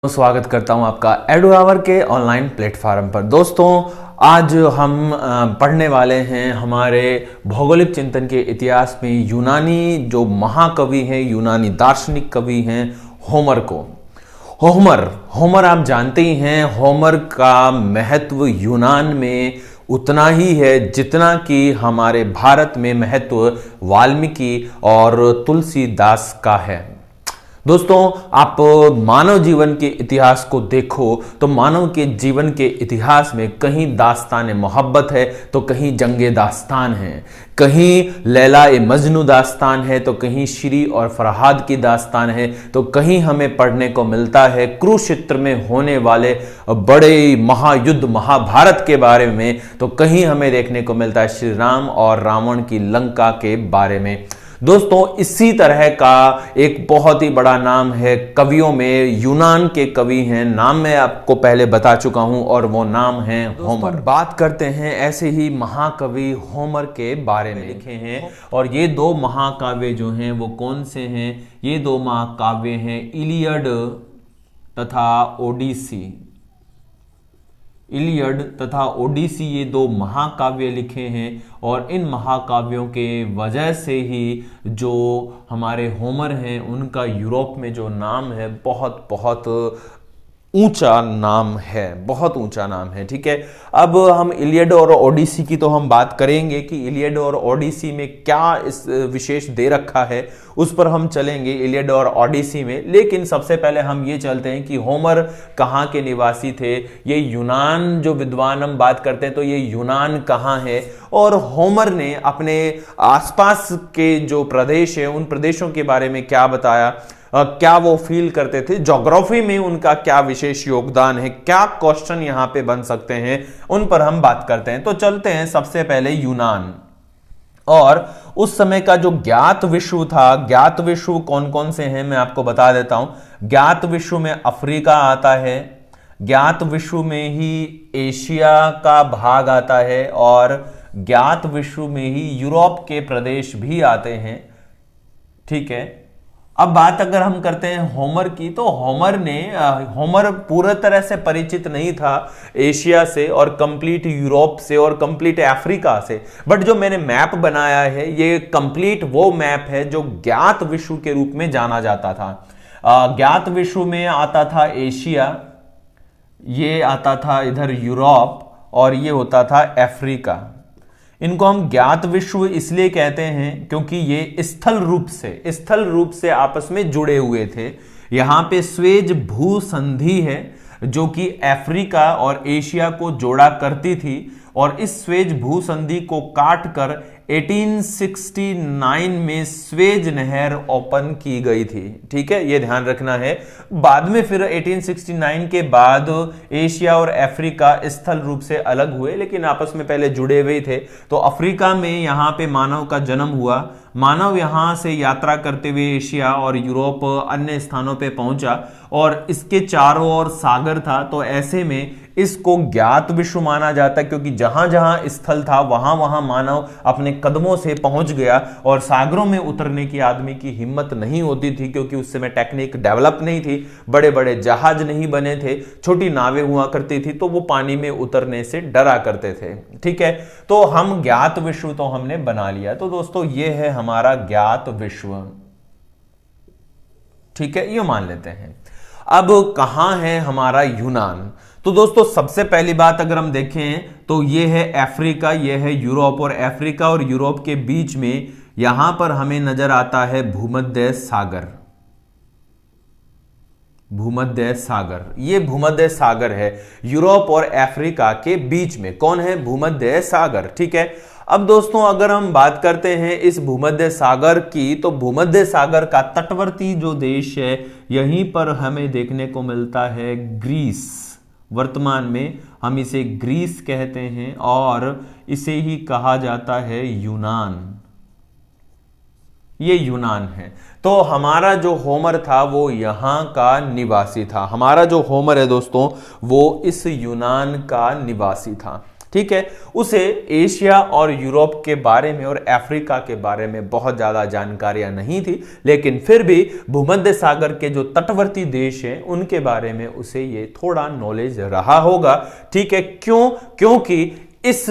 स्वागत करता हूं आपका एडू आवर के ऑनलाइन प्लेटफॉर्म पर। दोस्तों, आज हम पढ़ने वाले हैं हमारे भौगोलिक चिंतन के इतिहास में यूनानी जो महाकवि हैं, यूनानी दार्शनिक कवि हैं, होमर को। होमर आप जानते ही हैं, होमर का महत्व यूनान में उतना ही है जितना कि हमारे भारत में महत्व वाल्मीकि और तुलसीदास का है। दोस्तों, आप मानव जीवन के इतिहास को देखो तो मानव के जीवन के इतिहास में कहीं दास्तान मोहब्बत है तो कहीं जंगे दास्तान है, कहीं लैला ए मजनू दास्तान है तो कहीं श्री और फरहाद की दास्तान है, तो कहीं हमें पढ़ने को मिलता है कुरुक्षेत्र में होने वाले बड़े महायुद्ध महाभारत के बारे में, तो कहीं हमें देखने को मिलता है श्री राम और रावण की लंका के बारे में। दोस्तों, इसी तरह का एक बहुत ही बड़ा नाम है कवियों में, यूनान के कवि हैं, नाम मैं आपको पहले बता चुका हूं और वो नाम है होमर। बात करते हैं ऐसे ही महाकवि होमर के बारे में लिखे हैं, और ये दो महाकाव्य जो हैं वो कौन से हैं? ये दो महाकाव्य हैं इलियड तथा ओडिसी। इलियड तथा ओडिसी ये दो महाकाव्य लिखे हैं, और इन महाकाव्यों के वजह से ही जो हमारे होमर हैं उनका यूरोप में जो नाम है बहुत बहुत ऊंचा नाम है, बहुत ऊंचा नाम है। ठीक है, अब हम इलियड और ओडिसी की तो हम बात करेंगे कि इलियड और ओडिसी में क्या इस विशेष दे रखा है, उस पर हम चलेंगे इलियड और ओडिसी में। लेकिन सबसे पहले हम ये चलते हैं कि होमर कहाँ के निवासी थे। ये यूनान, जो विद्वान हम बात करते हैं तो ये यूनान कहाँ है, और होमर ने अपने आसपास के जो प्रदेश है उन प्रदेशों के बारे में क्या बताया, क्या वो फील करते थे, ज्योग्राफी में उनका क्या विशेष योगदान है, क्या क्वेश्चन यहां पे बन सकते हैं, उन पर हम बात करते हैं। तो चलते हैं सबसे पहले यूनान। और उस समय का जो ज्ञात विश्व था, ज्ञात विश्व कौन कौन से हैं मैं आपको बता देता हूं। ज्ञात विश्व में अफ्रीका आता है, ज्ञात विश्व में ही एशिया का भाग आता है, और ज्ञात विश्व में ही यूरोप के प्रदेश भी आते हैं। ठीक है, अब बात अगर हम करते हैं होमर की, तो होमर पूरी तरह से परिचित नहीं था एशिया से और कंप्लीट यूरोप से और कंप्लीट अफ्रीका से, बट जो मैंने मैप बनाया है ये कंप्लीट वो मैप है जो ज्ञात विश्व के रूप में जाना जाता था। ज्ञात विश्व में आता था एशिया, ये आता था इधर यूरोप, और ये होता था अफ्रीका। इनको हम ज्ञात विश्व इसलिए कहते हैं क्योंकि ये स्थल रूप से आपस में जुड़े हुए थे। यहां पे स्वेज भूसंधि है जो कि अफ्रीका और एशिया को जोड़ा करती थी, और इस स्वेज भूसंधि को काटकर 1869 में स्वेज नहर ओपन की गई थी। ठीक है, ये ध्यान रखना है। बाद में फिर 1869 के बाद एशिया और अफ्रीका स्थल रूप से अलग हुए, लेकिन आपस में पहले जुड़े हुए थे। तो अफ्रीका में यहाँ पे मानव का जन्म हुआ, मानव यहाँ से यात्रा करते हुए एशिया और यूरोप अन्य स्थानों पे पहुंचा, और इसके चारों ओर सागर था, तो ऐसे में इसको ज्ञात विश्व माना जाता है क्योंकि जहां जहां स्थल था वहां वहां मानव अपने कदमों से पहुंच गया, और सागरों में उतरने की आदमी की हिम्मत नहीं होती थी क्योंकि उस समय टेक्निक डेवलप नहीं थी, बड़े बड़े जहाज नहीं बने थे, छोटी नावें हुआ करती थी, तो वो पानी में उतरने से डरा करते थे। ठीक है, तो हम ज्ञात विश्व तो हमने बना लिया। तो दोस्तों, ये है हमारा ज्ञात विश्व। ठीक है, ये मान लेते हैं। अब कहां है हमारा यूनान? तो दोस्तों, सबसे पहली बात अगर हम देखें तो ये है अफ्रीका, ये है यूरोप, और अफ्रीका और यूरोप के बीच में यहां पर हमें नजर आता है भूमध्य सागर। भूमध्य सागर, ये भूमध्य सागर है यूरोप और अफ्रीका के बीच में। कौन है? भूमध्य सागर। ठीक है, अब दोस्तों अगर हम बात करते हैं इस भूमध्य सागर की, तो भूमध्य सागर का तटवर्ती जो देश है यहीं पर हमें देखने को मिलता है ग्रीस। वर्तमान में हम इसे ग्रीस कहते हैं, और इसे ही कहा जाता है यूनान। ये यूनान है। तो हमारा जो होमर था वो यहां का निवासी था। हमारा जो होमर है दोस्तों वो इस यूनान का निवासी था। ठीक है, उसे एशिया और यूरोप के बारे में और अफ्रीका के बारे में बहुत ज्यादा जानकारियां नहीं थी, लेकिन फिर भी भूमध्य सागर के जो तटवर्ती देश हैं उनके बारे में उसे ये थोड़ा नॉलेज रहा होगा। ठीक है, क्योंकि इस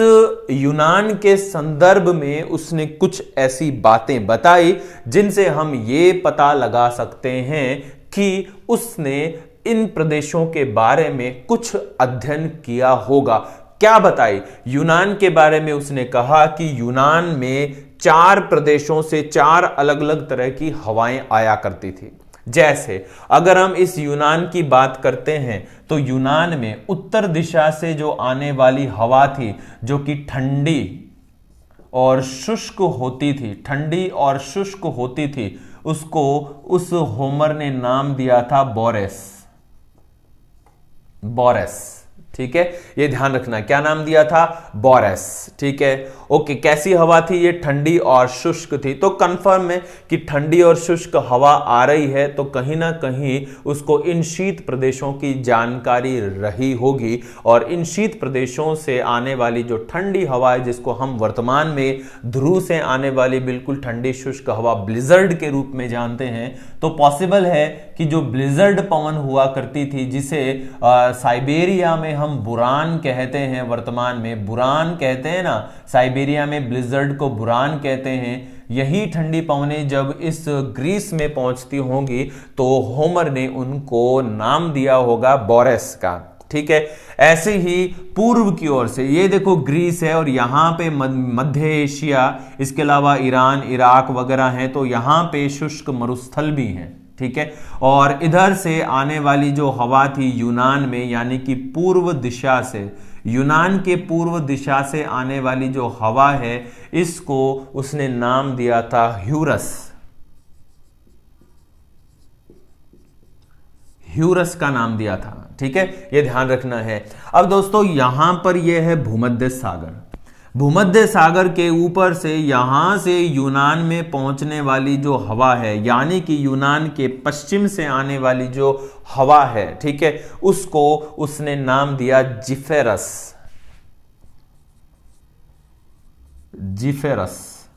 यूनान के संदर्भ में उसने कुछ ऐसी बातें बताई जिनसे हम ये पता लगा सकते हैं कि उसने इन प्रदेशों के बारे में कुछ अध्ययन किया होगा। क्या बताई? यूनान के बारे में उसने कहा कि यूनान में 4 प्रदेशों से 4 अलग अलग तरह की हवाएं आया करती थी। जैसे अगर हम इस यूनान की बात करते हैं तो यूनान में उत्तर दिशा से जो आने वाली हवा थी, जो कि ठंडी और शुष्क होती थी, ठंडी और शुष्क होती थी, उसको उस होमर ने नाम दिया था बोरेस। बोरेस, ठीक है, ये ध्यान रखना, क्या नाम दिया था? बोरेस। ठीक है, ओके। कैसी हवा थी ये? ठंडी और शुष्क थी। तो कंफर्म है कि ठंडी और शुष्क हवा आ रही है, तो कहीं ना कहीं उसको इन शीत प्रदेशों की जानकारी रही होगी, और इन शीत प्रदेशों से आने वाली जो ठंडी हवा है, जिसको हम वर्तमान में ध्रुव से आने वाली बिल्कुल ठंडी शुष्क हवा ब्लिजर्ड के रूप में जानते हैं, तो पॉसिबल है कि जो ब्लिजर्ड पवन हुआ करती थी, जिसे साइबेरिया में हम बुरान कहते हैं, वर्तमान में बुरान कहते हैं ना, साइबेरिया में ब्लिजर्ड को बुरान कहते हैं, यही ठंडी पवनें जब इस ग्रीस में पहुंचती होंगी तो होमर ने उनको नाम दिया होगा बोरेस का। ठीक है, ऐसे ही पूर्व की ओर से ये देखो ग्रीस है और यहां पे मध्य एशिया, इसके अलावा ईरान, इराक वगैरह हैं, तो यहां पे शुष्क मरुस्थल भी हैं। ठीक है, और इधर से आने वाली जो हवा थी यूनान में, यानी कि पूर्व दिशा से, यूनान के पूर्व दिशा से आने वाली जो हवा है, इसको उसने नाम दिया था ह्यूरस। ह्यूरस का नाम दिया था। ठीक है, यह ध्यान रखना है। अब दोस्तों यहां पर यह है भूमध्य सागर। भूमध्य सागर के ऊपर से यहां से यूनान में पहुंचने वाली जो हवा है, यानी कि यूनान के पश्चिम से आने वाली जो हवा है, ठीक है, उसको उसने नाम दिया जिफेरस। जिफेरस।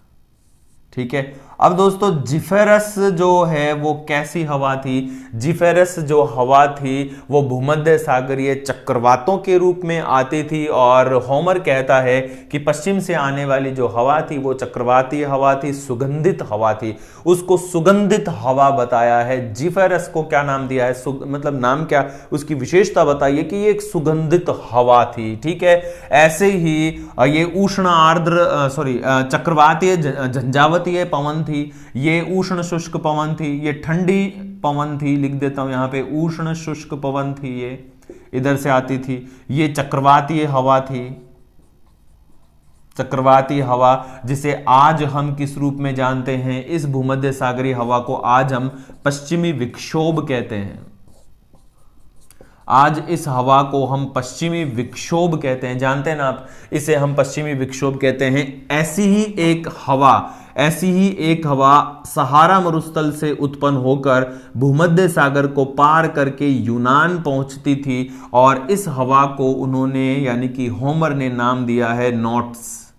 ठीक है, अब दोस्तों जिफेरस जो है वो कैसी हवा थी? जिफेरस जो हवा थी वो भूमध्य सागरीय चक्रवातों के रूप में आती थी, और होमर कहता है कि पश्चिम से आने वाली जो हवा थी वो चक्रवाती हवा थी, सुगंधित हवा थी, उसको सुगंधित हवा बताया है। जिफेरस को क्या नाम दिया है? मतलब नाम क्या, उसकी विशेषता बताइए कि ये एक सुगंधित हवा थी। ठीक है, ऐसे ही ये उष्ण आर्द्र चक्रवातीय झंझावतीय पवन थी, ये उष्ण शुष्क पवन थी, ये ठंडी पवन थी, लिख देता हूं यहां पे, उष्ण शुष्क पवन थी, ये इधर से आती थी, ये चक्रवातीय हवा थी, चक्रवाती हवा, जिसे आज हम किस रूप में जानते हैं? इस भूमध्य सागरीय हवा को आज हम पश्चिमी विक्षोभ कहते हैं। आज इस हवा को हम पश्चिमी विक्षोभ कहते हैं, जानते हैं ना आप, इसे हम पश्चिमी विक्षोभ कहते हैं। ऐसी ही एक हवा सहारा मरुस्थल से उत्पन्न होकर भूमध्य सागर को पार करके यूनान पहुंचती थी, और इस हवा को उन्होंने, यानी कि होमर ने नाम दिया है नोट्स।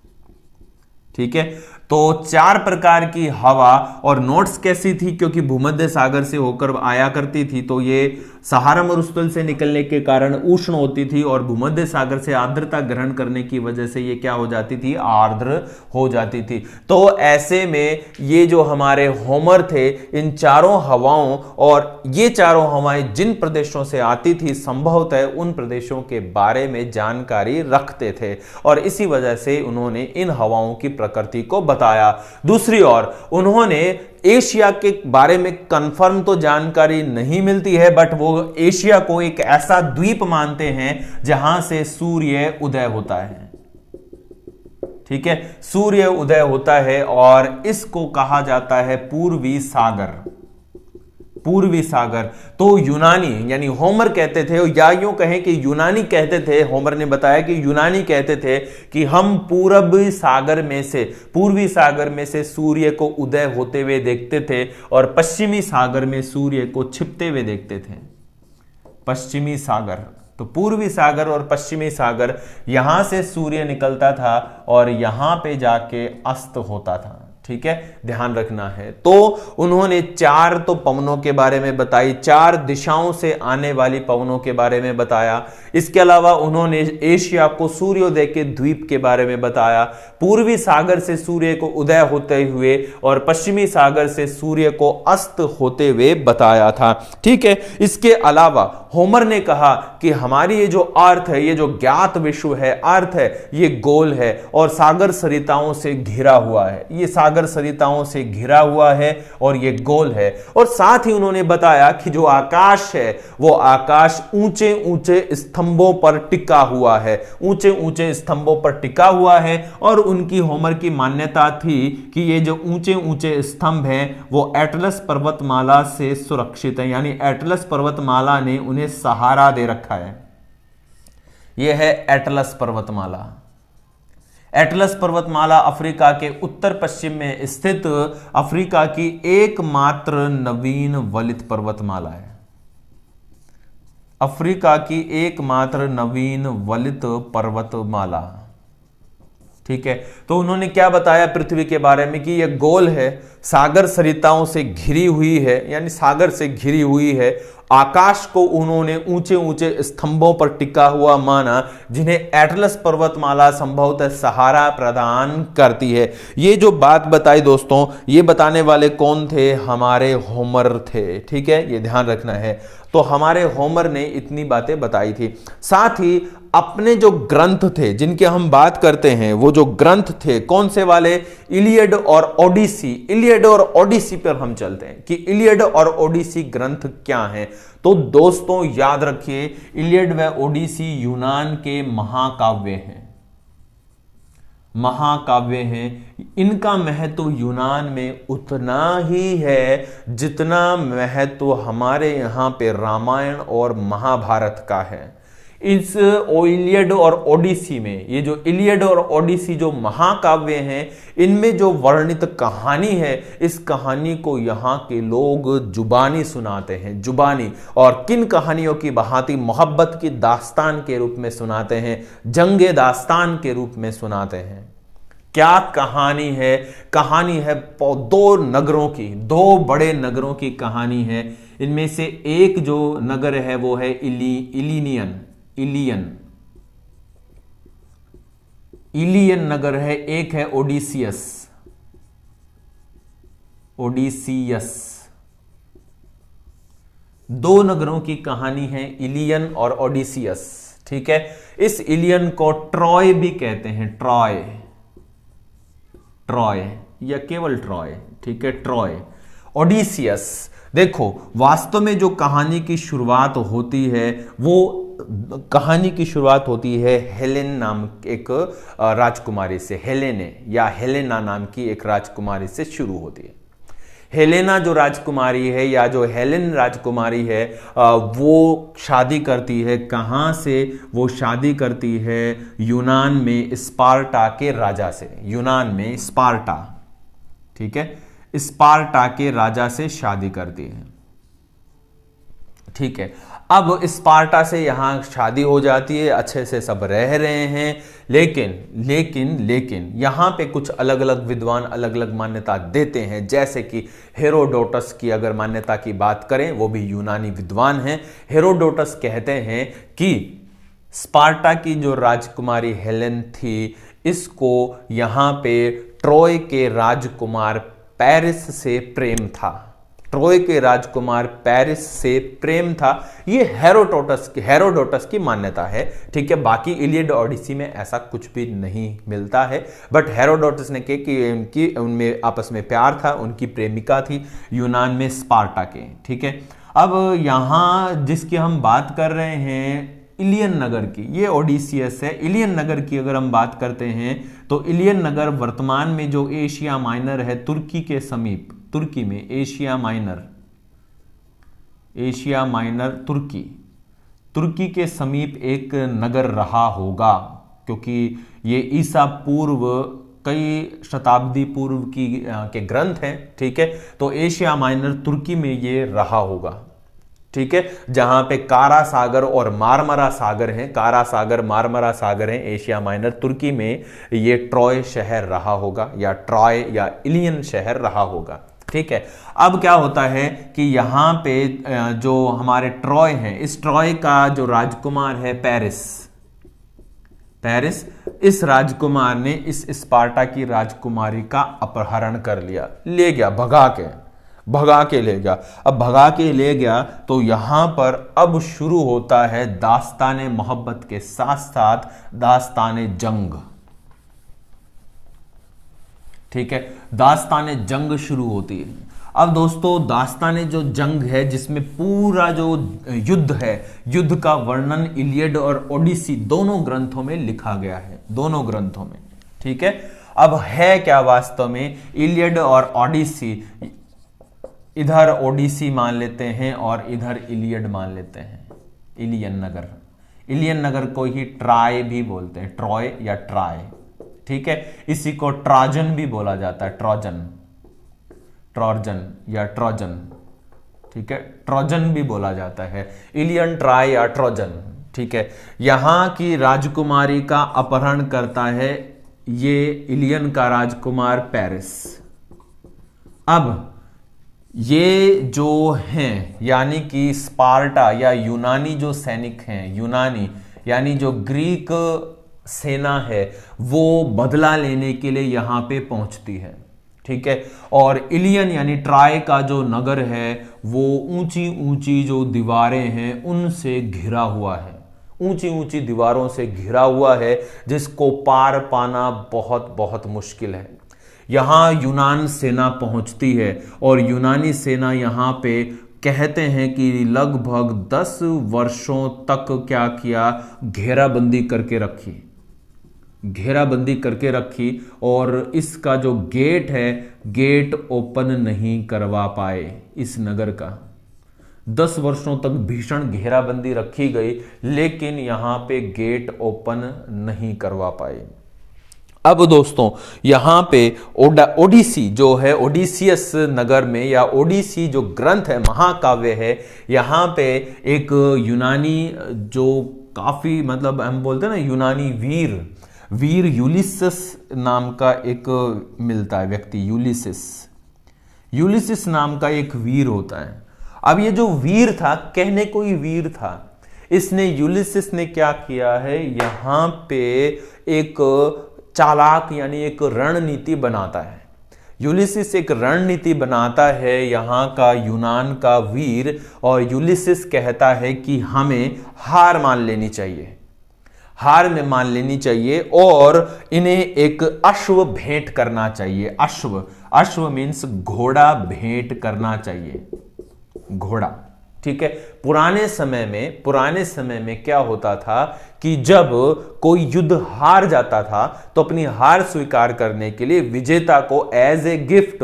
ठीक है, तो 4 प्रकार की हवा, और नोट्स कैसी थी? क्योंकि भूमध्य सागर से होकर आया करती थी, तो ये सहारा मरुस्थल से निकलने के कारण उष्ण होती थी, और भूमध्य सागर से आर्द्रता ग्रहण करने की वजह से ये क्या हो जाती थी? आर्द्र हो जाती थी। तो ऐसे में ये जो हमारे होमर थे, इन चारों हवाओं, और ये चारों हवाएं जिन प्रदेशों से आती थी, संभवतः उन प्रदेशों के बारे में जानकारी रखते थे, और इसी वजह से उन्होंने इन हवाओं की प्रकृति को बताया। दूसरी ओर उन्होंने एशिया के बारे में कंफर्म तो जानकारी नहीं मिलती है, बट वो एशिया को एक ऐसा द्वीप मानते हैं जहां से सूर्य उदय होता है। ठीक है, सूर्य उदय होता है, और इसको कहा जाता है पूर्वी सागर। पूर्वी सागर। तो यूनानी, यानी होमर कहते थे, या यूं कहें कि यूनानी कहते थे, होमर ने बताया कि यूनानी कहते थे कि हम पूर्वी सागर में से सूर्य को उदय होते हुए देखते थे, और पश्चिमी सागर में सूर्य को छिपते हुए देखते थे। पश्चिमी सागर, तो पूर्वी सागर और पश्चिमी सागर, यहां से सूर्य निकलता था और यहां पे जाके अस्त होता था। ठीक है, ध्यान रखना है। तो उन्होंने चार तो पवनों के बारे में बताई, चार दिशाओं से आने वाली पवनों के बारे में बताया। इसके अलावा उन्होंने एशिया को सूर्योदय के द्वीप के बारे में बताया, पूर्वी सागर से सूर्य को उदय होते हुए और पश्चिमी सागर से सूर्य को अस्त होते हुए बताया था। ठीक है, इसके अलावा होमर ने कहा कि हमारी ये जो अर्थ है, ये जो ज्ञात विश्व है, अर्थ है, ये गोल है और सागर सरिताओं से घिरा हुआ है। ये सागर सरिताओं से घिरा हुआ है और ये गोल है। और साथ ही उन्होंने बताया कि जो आकाश है वो आकाश ऊंचे ऊंचे स्तंभों पर टिका हुआ है, ऊंचे ऊंचे स्तंभों पर टिका हुआ है। और उनकी होमर की मान्यता थी कि ये जो ऊंचे ऊंचे स्तंभ हैं वो एटलस पर्वतमाला से सुरक्षित है, यानी एटलस पर्वतमाला ने उन्हें सहारा दे रखा है। यह है एटलस पर्वतमाला। एटलस पर्वतमाला अफ्रीका के उत्तर पश्चिम में स्थित अफ्रीका की एकमात्र नवीन वलित पर्वतमाला है। अफ्रीका की एकमात्र नवीन वलित पर्वतमाला। ठीक है, तो उन्होंने क्या बताया पृथ्वी के बारे में कि यह गोल है, सागर सरिताओं से घिरी हुई है, यानी सागर से घिरी हुई है। आकाश को उन्होंने ऊंचे ऊंचे स्तंभों पर टिका हुआ माना, जिन्हें एटलस पर्वतमाला संभवतः सहारा प्रदान करती है। ये जो बात बताई दोस्तों, ये बताने वाले कौन थे? हमारे होमर थे। ठीक है, ये ध्यान रखना है। तो हमारे होमर ने इतनी बातें बताई थी। साथ ही अपने जो ग्रंथ थे जिनके हम बात करते हैं, वो जो ग्रंथ थे कौन से वाले? इलियड और ओडिसी। इलियड और ओडिसी पर हम चलते हैं कि इलियड और ओडिसी ग्रंथ क्या हैं। तो दोस्तों याद रखिए, इलियड व ओडिसी यूनान के महाकाव्य हैं, महाकाव्य हैं। इनका महत्व यूनान में उतना ही है जितना महत्व हमारे यहां पे रामायण और महाभारत का है। इस इलियड और ओडिसी में, ये जो इलियड और ओडिसी जो महाकाव्य हैं, इनमें जो वर्णित कहानी है, इस कहानी को यहाँ के लोग जुबानी सुनाते हैं, जुबानी। और किन कहानियों की बहाती? मोहब्बत की दास्तान के रूप में सुनाते हैं, जंगे दास्तान के रूप में सुनाते हैं। क्या कहानी है? कहानी है दो नगरों की, दो बड़े नगरों की कहानी है। इनमें से एक जो नगर है वो है इलियन नगर है, एक है ओडिसियस। दो नगरों की कहानी है, इलियन और ओडिसियस। ठीक है, इस इलियन को ट्रॉय भी कहते हैं, ट्रॉय या केवल ट्रॉय। ठीक है, ट्रॉय। ओडिसियस, देखो वास्तव में जो कहानी की शुरुआत होती है, वो कहानी की शुरुआत होती है हेलेन नाम एक राजकुमारी से। हेलेने या हेलेना नाम की एक राजकुमारी से शुरू होती है। हेलेना जो राजकुमारी है या जो हेलेन राजकुमारी है, वो शादी करती है। कहां से वो शादी करती है? यूनान में स्पार्टा के राजा से। यूनान में स्पार्टा, ठीक है, स्पार्टा के राजा से शादी करती है। ठीक है, अब स्पार्टा से यहां शादी हो जाती है, अच्छे से सब रह रहे हैं। लेकिन यहां पे कुछ अलग अलग विद्वान अलग अलग मान्यता देते हैं। जैसे कि हेरोडोटस की अगर मान्यता की बात करें, वो भी यूनानी विद्वान हैं। हेरोडोटस कहते हैं कि स्पार्टा की जो राजकुमारी हेलेन थी, इसको यहां पे ट्रॉय के राजकुमार पेरिस से प्रेम था। ट्रॉय के राजकुमार पेरिस से प्रेम था। ये हेरोडोटस की मान्यता है। ठीक है, बाकी इलियड ओडिसी में ऐसा कुछ भी नहीं मिलता है, बट हेरोडोटस ने कहा कि उनमें आपस में प्यार था, उनकी प्रेमिका थी यूनान में स्पार्टा के। ठीक है, अब यहां जिसकी हम बात कर रहे हैं इलियन नगर की, ये ओडिसियस है। इलियन नगर की अगर हम बात करते हैं तो इलियन नगर वर्तमान में जो एशिया माइनर है, तुर्की के समीप, तुर्की में एशिया माइनर तुर्की के समीप एक नगर रहा होगा, क्योंकि ये ईसा पूर्व कई शताब्दी पूर्व के ग्रंथ हैं। ठीक है, तो एशिया माइनर तुर्की में ये रहा होगा। ठीक है, जहां पे कारा सागर और मारमरा सागर हैं, कारा सागर मारमरा सागर हैं एशिया माइनर, तुर्की में ये ट्रॉय शहर रहा होगा या ट्रॉय या इलियन शहर रहा होगा। ठीक है, अब क्या होता है कि यहां पे जो हमारे ट्रॉय हैं, इस ट्रॉय का जो राजकुमार है पेरिस, इस राजकुमार ने इस स्पार्टा की राजकुमारी का अपहरण कर लिया, ले गया, भगा के ले गया। अब भगा के ले गया तो यहां पर अब शुरू होता है दास्ताने मोहब्बत के साथ साथ दास्ताने जंग। ठीक है, दास्ताने जंग शुरू होती है। अब दोस्तों दास्ताने जो जंग है, जिसमें पूरा जो युद्ध है, युद्ध का वर्णन इलियड और ओडिसी दोनों ग्रंथों में लिखा गया है, दोनों ग्रंथों में। ठीक है, अब है क्या वास्तव में, इलियड और ओडिसी, इधर ओडिसी मान लेते हैं और इधर इलियड मान लेते हैं, इलियन नगर को ही ट्राय भी बोलते हैं, ट्रॉय या ट्राय। ठीक है, इसी को ट्राजन भी बोला जाता है, ट्रोजन या ट्रोजन। ठीक है, ट्रोजन भी बोला जाता है, इलियन, ट्राय या ट्रोजन। ठीक है, यहां की राजकुमारी का अपहरण करता है ये इलियन का राजकुमार पेरिस। अब ये जो हैं यानी कि स्पार्टा या यूनानी जो सैनिक हैं, यूनानी यानी जो ग्रीक सेना है, वो बदला लेने के लिए यहां पे पहुंचती है। ठीक है, और इलियन यानी ट्राय का जो नगर है वो ऊंची ऊंची जो दीवारें हैं उनसे घिरा हुआ है, ऊंची ऊंची दीवारों से घिरा हुआ है, जिसको पार पाना बहुत बहुत मुश्किल है। यहां यूनान सेना पहुंचती है और यूनानी सेना यहां पे कहते हैं कि लगभग 10 वर्षों तक क्या किया, घेराबंदी करके रखी और इसका जो गेट है, गेट ओपन नहीं करवा पाए इस नगर का। 10 वर्षों तक भीषण घेराबंदी रखी गई, लेकिन यहां पे गेट ओपन नहीं करवा पाए। अब दोस्तों यहां पे ओडिसी जो है, ओडिसियस नगर में या ओडिसी जो ग्रंथ है, महाकाव्य है, यहां पे एक यूनानी जो काफी मतलब हम बोलते हैं ना यूनानी वीर यूलिसस नाम का एक मिलता है व्यक्ति, यूलिसिस नाम का एक वीर होता है। अब ये जो वीर था, कहने को ही वीर था, इसने यूलिसिस ने क्या किया है, यहां पे एक चालाक यानी एक रणनीति बनाता है। यूलिसिस एक रणनीति बनाता है यहां का यूनान का वीर, और यूलिसिस कहता है कि हमें हार मान लेनी चाहिए और इन्हें एक अश्व भेंट करना चाहिए। अश्व मीन्स घोड़ा भेंट करना चाहिए, घोड़ा। ठीक है, पुराने समय में क्या होता था कि जब कोई युद्ध हार जाता था तो अपनी हार स्वीकार करने के लिए विजेता को एज ए गिफ्ट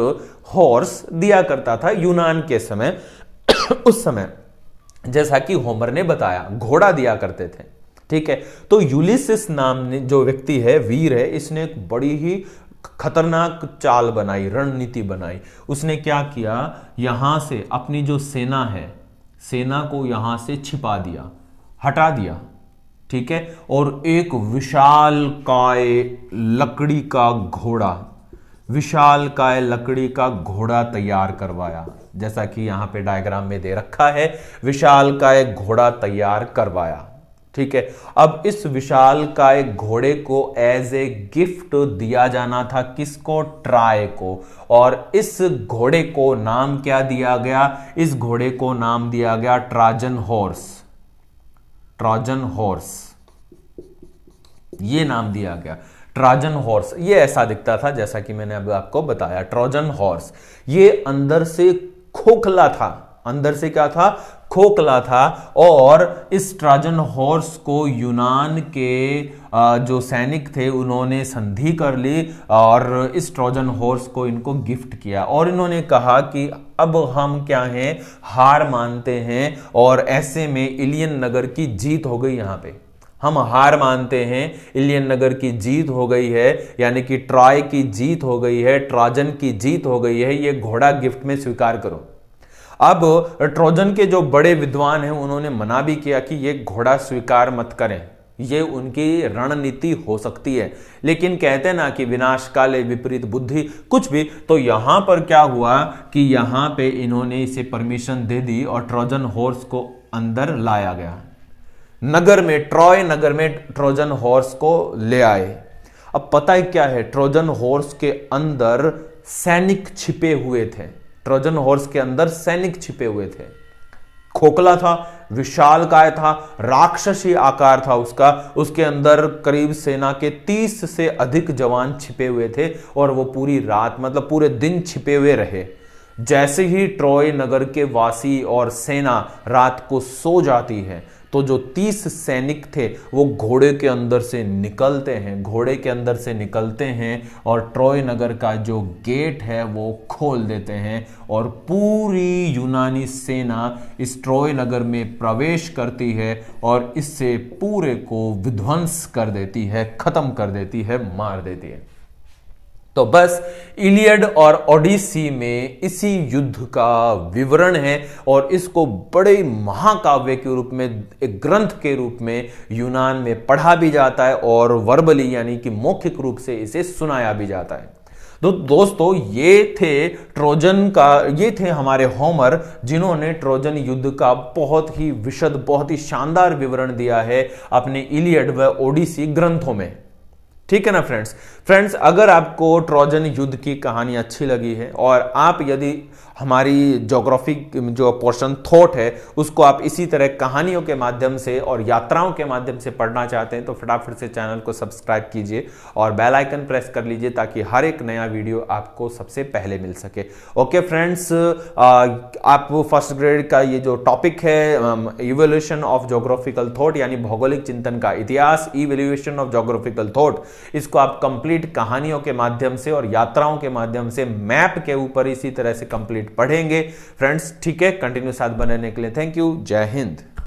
हॉर्स दिया करता था यूनान के समय। उस समय जैसा कि होमर ने बताया, घोड़ा दिया करते थे। ठीक है, तो यूलिसिस नाम ने जो व्यक्ति है, वीर है, इसने एक बड़ी ही खतरनाक चाल बनाई, रणनीति बनाई। उसने क्या किया, यहां से अपनी जो सेना है, सेना को यहां से छिपा दिया, हटा दिया। ठीक है, और एक विशालकाय लकड़ी का घोड़ा तैयार करवाया, जैसा कि यहां पे डायग्राम में दे रखा है, विशालकाय घोड़ा तैयार करवाया। ठीक है, अब इस विशालकाय घोड़े को एज ए गिफ्ट दिया जाना था, किसको, ट्राय को। और इस घोड़े को नाम क्या दिया गया, इस घोड़े को नाम दिया गया ट्राजन हॉर्स, ये नाम दिया गया ट्राजन हॉर्स। ये ऐसा दिखता था जैसा कि मैंने अभी आपको बताया, ट्रोजन हॉर्स। ये अंदर से खोखला था, अंदर से क्या था, खोखला था। और इस ट्राजन हॉर्स को यूनान के जो सैनिक थे उन्होंने संधि कर ली और इस ट्रोजन हॉर्स को इनको गिफ्ट किया, और इन्होंने कहा कि अब हम क्या हैं, हार मानते हैं, और ऐसे में इलियन नगर की जीत हो गई। यहां पे हम हार मानते हैं, इलियन नगर की जीत हो गई है, यानी कि ट्रॉय की जीत हो गई है, ट्राजन की जीत हो गई है, ये घोड़ा गिफ्ट में स्वीकार करो। अब ट्रोजन के जो बड़े विद्वान हैं उन्होंने मना भी किया कि ये घोड़ा स्वीकार मत करें, ये उनकी रणनीति हो सकती है, लेकिन कहते ना कि विनाश काले विपरीत बुद्धि, कुछ भी। तो यहां पर क्या हुआ कि यहां पे इन्होंने इसे परमिशन दे दी और ट्रोजन हॉर्स को अंदर लाया गया। नगर में, ट्रॉय नगर में ट्रोजन हॉर्स को ले आए। अब पता है क्या है, ट्रोजन हॉर्स के अंदर सैनिक छिपे हुए थे। ट्रोजन हॉर्स के अंदर सैनिक छिपे हुए थे। खोखला था, विशालकाय था, राक्षसी आकार था उसका। उसके अंदर करीब सेना के 30 से अधिक जवान छिपे हुए थे और वो पूरी रात, मतलब पूरे दिन छिपे हुए रहे। जैसे ही ट्रॉय नगर के वासी और सेना रात को सो जाती है तो जो 30 सैनिक थे वो घोड़े के अंदर से निकलते हैं, घोड़े के अंदर से निकलते हैं और ट्रॉय नगर का जो गेट है वो खोल देते हैं और पूरी यूनानी सेना इस ट्रॉय नगर में प्रवेश करती है और इससे पूरे को विध्वंस कर देती है, खत्म कर देती है, मार देती है। तो बस इलियड और ओडिसी में इसी युद्ध का विवरण है और इसको बड़े महाकाव्य के रूप में, एक ग्रंथ के रूप में यूनान में पढ़ा भी जाता है और वर्बली यानी कि मौखिक रूप से इसे सुनाया भी जाता है। तो दोस्तों ये थे हमारे होमर, जिन्होंने ट्रोजन युद्ध का बहुत ही विशद, बहुत ही शानदार विवरण दिया है अपने इलियड व ओडिसी ग्रंथों में। ठीक है ना फ्रेंड्स, अगर आपको ट्रोजन युद्ध की कहानी अच्छी लगी है और आप यदि हमारी ज्योग्राफी जो पोर्शन थॉट है उसको आप इसी तरह कहानियों के माध्यम से और यात्राओं के माध्यम से पढ़ना चाहते हैं तो फटाफट से चैनल को सब्सक्राइब कीजिए और बेल आइकन प्रेस कर लीजिए ताकि हर एक नया वीडियो आपको सबसे पहले मिल सके। ओके फ्रेंड्स, आप फर्स्ट ग्रेड का ये जो टॉपिक है इवोल्यूशन ऑफ ज्योग्राफिकल थॉट यानी भौगोलिक चिंतन का इतिहास, इवोल्यूशन ऑफ ज्योग्राफिकल थॉट, इसको आप कंप्लीट कहानियों के माध्यम से और यात्राओं के माध्यम से मैप के ऊपर इसी तरह से कंप्लीट पढ़ेंगे फ्रेंड्स। ठीक है, कंटिन्यू साथ बनने के लिए थैंक यू। जय हिंद।